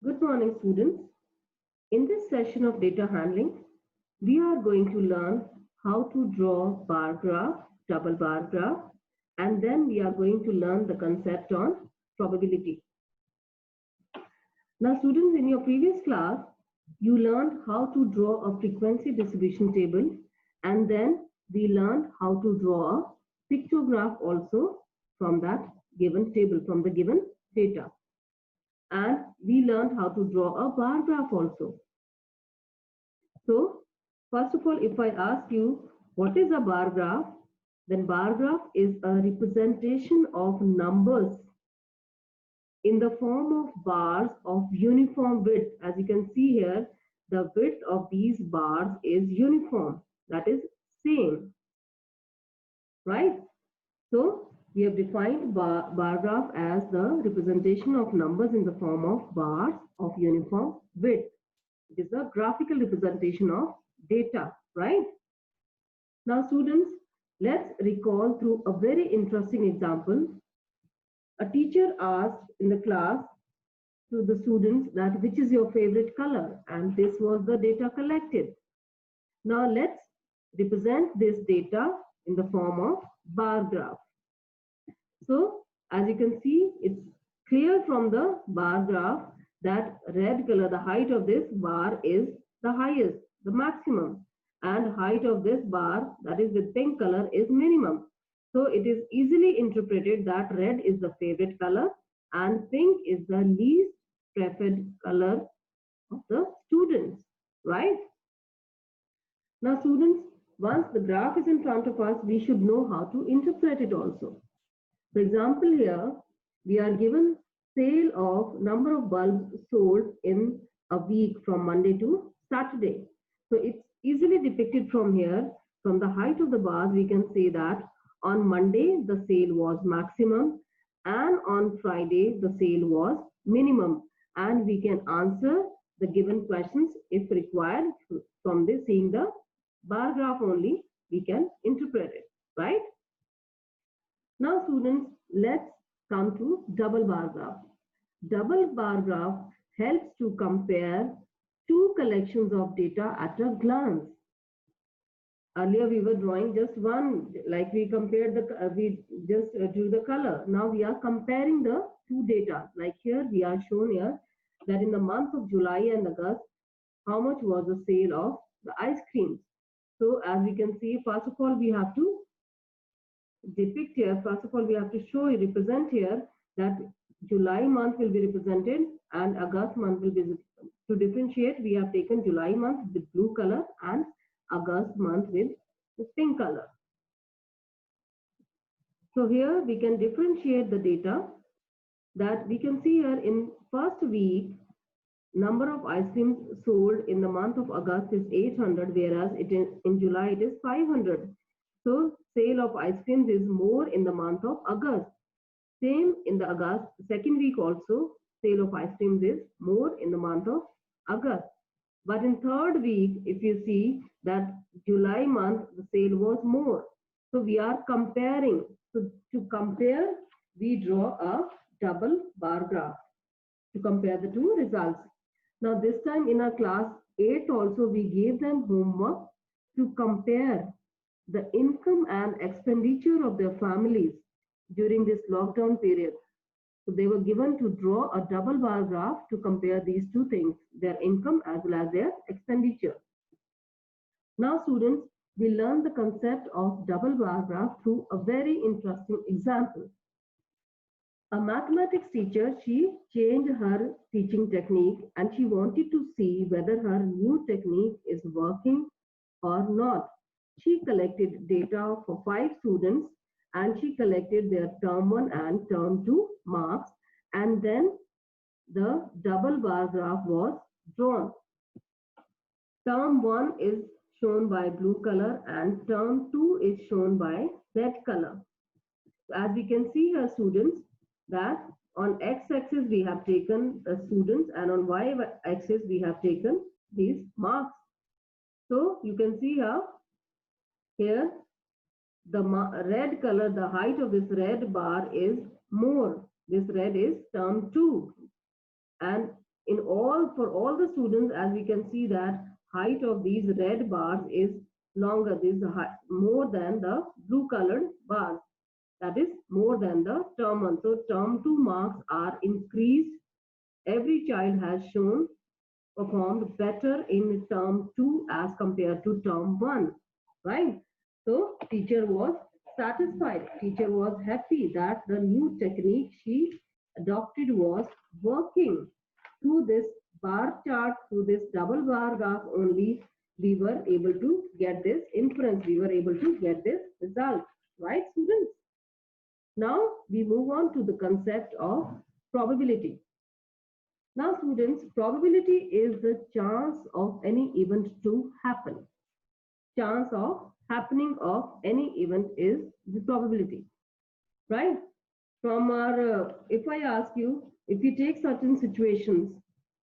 Good morning, students. In this session of data handling, we are going to learn how to draw bar graph, double bar graph, and then we are going to learn the concept on probability. Now, students, in your previous class, you learned how to draw a frequency distribution table, and then we learned how to draw a pictograph also from that given table, from the given data. And we learned how to draw a bar graph also. So, first of all, if I ask you what is a bar graph, then bar graph is a representation of numbers in the form of bars of uniform width. As you can see here, the width of these bars is uniform, that is same, right? So, we have defined bar graph as the representation of numbers in the form of bars of uniform width. It is a graphical representation of data, right? Now, students, let's recall through a very interesting example. A teacher asked in the class to the students that which is your favorite color, and this was the data collected. Now, let's represent this data in the form of bar graph. So, as you can see, it's clear from the bar graph that red color, the height of this bar is the highest, the maximum, and height of this bar, that is with pink color, is minimum. So, it is easily interpreted that red is the favorite color and pink is the least preferred color of the students, right? Now, students, once the graph is in front of us, we should know how to interpret it also. For example, here we are given sale of number of bulbs sold in a week from Monday to Saturday. So it's easily depicted from here. From the height of the bars, we can say that on Monday the sale was maximum and on Friday the sale was minimum. And we can answer the given questions if required from this seeing the bar graph only, we can interpret it, right? Now, students, let's come to double bar graph. Double bar graph helps to compare two collections of data at a glance. Earlier, we were drawing just one, like we compared we just drew the color. Now we are comparing the two data. Like here, we are shown here that in the month of July and August, how much was the sale of the ice creams. So as we can see, first of all, we have to depict here, first of all, we have to show, represent here that July month will be represented and August month will be, to differentiate, we have taken July month with blue color and August month with the pink color. So here we can differentiate the data that we can see here in first week, number of ice creams sold in the month of August is 800, whereas it is in July it is 500. So sale of ice creams is more in the month of August. Same in the August second week also, sale of ice creams is more in the month of August. But in third week, if you see that July month, the sale was more. So we are comparing. So to compare, we draw a double bar graph to compare the two results. Now this time in our class 8 also, we gave them homework to compare the income and expenditure of their families during this lockdown period. So they were given to draw a double bar graph to compare these two things, their income as well as their expenditure. Now students, we learn the concept of double bar graph through a very interesting example. A mathematics teacher, she changed her teaching technique and she wanted to see whether her new technique is working or not. She collected data for 5 students and she collected their term 1 and term 2 marks, and then the double bar graph was drawn. Term 1 is shown by blue color and term 2 is shown by red color. As we can see here, students, that on x-axis we have taken the students and on y-axis we have taken these marks. So you can see here the red color, the height of this red bar is more. This red is term 2 and for all the students, as we can see that height of these red bars is longer. This is more than the blue colored bars. That is more than the term 1. So term 2 marks are increased. Every child has performed better in term 2 as compared to term 1, right? So teacher was satisfied. Teacher was happy that the new technique she adopted was working. Through this bar chart, through this double bar graph only, we were able to get this inference. We were able to get this result, right, students? Now we move on to the concept of probability. Now students, probability is the chance of any event to happen. Chance of happening of any event is the probability, right? From our, if I ask you, if you take certain situations,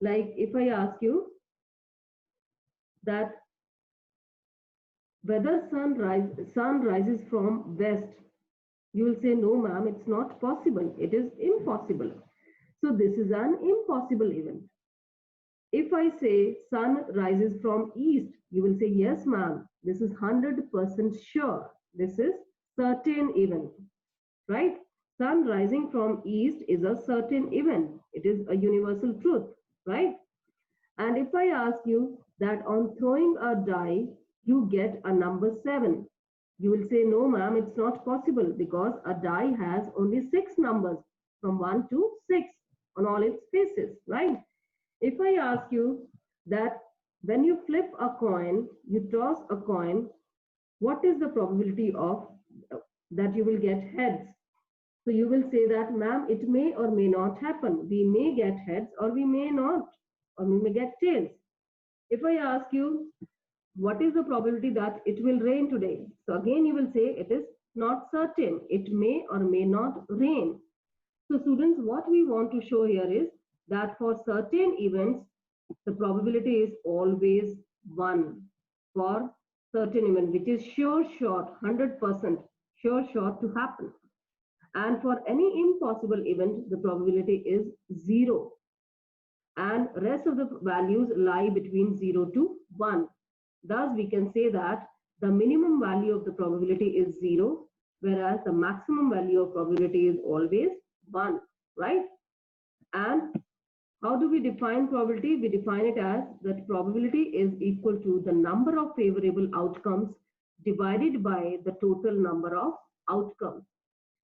like if I ask you that whether sun rises from west, you will say, no ma'am, it's not possible. It is impossible. So this is an impossible event. If I say sun rises from east, you will say, yes ma'am, this is 100% sure. This is certain event, right? Sun rising from east is a certain event. It is a universal truth, right? And if I ask you that on throwing a die, you get a number 7, you will say, no ma'am, it's not possible because a die has only 6 numbers from 1 to 6 on all its faces, right? If I ask you that when you flip a coin, you toss a coin, what is the probability of that you will get heads? So you will say that, ma'am, it may or may not happen. We may get heads or we may not, or we may get tails. If I ask you, what is the probability that it will rain today? So again, you will say it is not certain. It may or may not rain. So students, what we want to show here is that for certain events, the probability is always 1 for certain event, which is sure shot, 100% sure shot to happen. And for any impossible event, the probability is 0. And rest of the values lie between 0 to 1. Thus, we can say that the minimum value of the probability is 0, whereas the maximum value of probability is always 1, right? And how do we define probability? We define it as that probability is equal to the number of favorable outcomes divided by the total number of outcomes.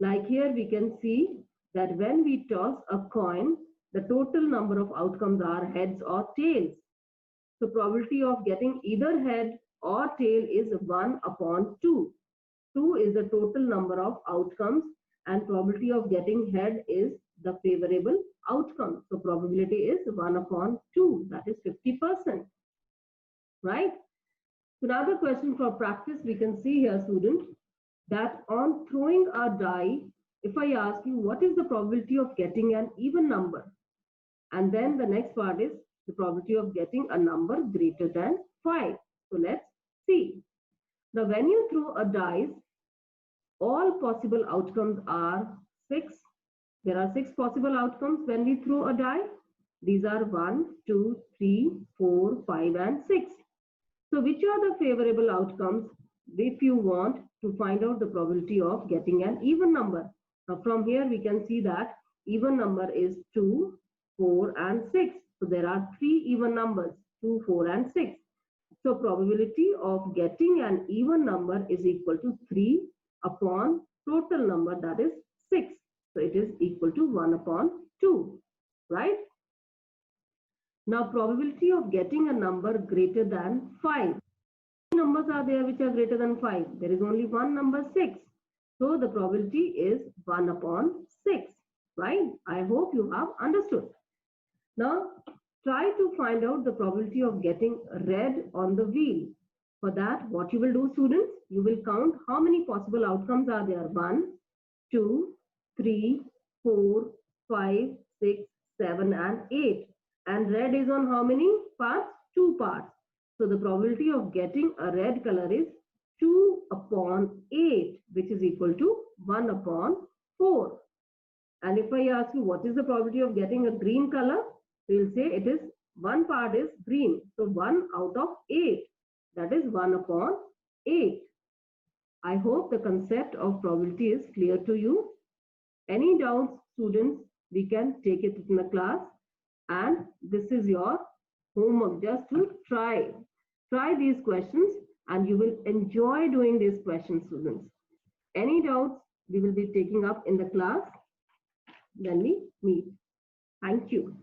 Like here we can see that when we toss a coin, the total number of outcomes are heads or tails. So probability of getting either head or tail is 1 upon 2. 2 is the total number of outcomes and probability of getting head is the favorable outcome. So probability is 1 upon 2, that is 50%, right? So another question for practice, we can see here, student, that on throwing a die, if I ask you what is the probability of getting an even number, and then the next part is the probability of getting a number greater than 5. So let's see. Now when you throw a dice, all possible outcomes are 6. There are 6 possible outcomes when we throw a die. These are 1, 2, 3, 4, 5 and 6. So which are the favorable outcomes if you want to find out the probability of getting an even number? Now from here we can see that even number is 2, 4 and 6. So there are 3 even numbers, 2, 4 and 6. So probability of getting an even number is equal to 3 upon total number, that is 6. So it is equal to 1 upon 2, right? Now probability of getting a number greater than 5. Numbers are there which are greater than 5. There is only one number 6. So the probability is 1 upon 6, right? I hope you have understood. Now try to find out the probability of getting red on the wheel. For that, what you will do, students, you will count how many possible outcomes are there. 1, 2, 3, 4, 5, 6, 7 and 8. And red is on how many parts? 2 parts. So the probability of getting a red color is 2 upon 8, which is equal to 1 upon 4. And if I ask you what is the probability of getting a green color, we'll say it is one part is green. So 1 out of 8. That is 1 upon 8. I hope the concept of probability is clear to you. Any doubts, students, we can take it in the class. And this is your homework, just to try. Try these questions and you will enjoy doing these questions, students. Any doubts, we will be taking up in the class when we meet. Thank you.